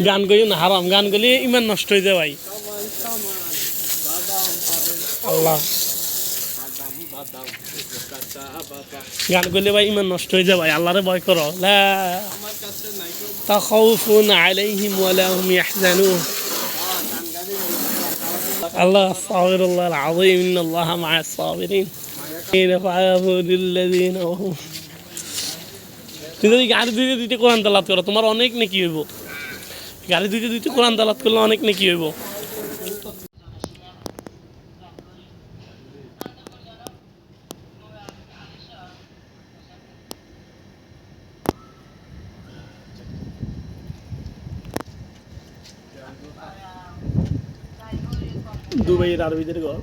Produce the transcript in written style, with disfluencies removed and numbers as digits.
গান গাইও না, হারাম। গান গাইলে ইমান নষ্ট হয়ে যায় ভাই। আল্লাহ, গান গাইলে ভাই ইমান নষ্ট হয়ে যায় ভাই। আল্লাহরে ভয় করো। লা তাখাউফুন আলাইহিম ওয়া লা হুম ইয়াহজানুন। আল্লাহ আস্তাগফিরুল্লাহল আযীম, ইন্নাল্লাহা মা'আস সাবিরিন। ফায়াবুদুল্লাযীনা হুম। তুমি যদি গাড়ি দুইতে দুইতে কোরআন তেলাওয়াত করো, তোমার অনেক নেকি হইব। গাড়ি দুইতে দুইতে কোরআন তেলাওয়াত করলে অনেক নেকি হইব। দুবাইয়ের আরবিদের ঘর।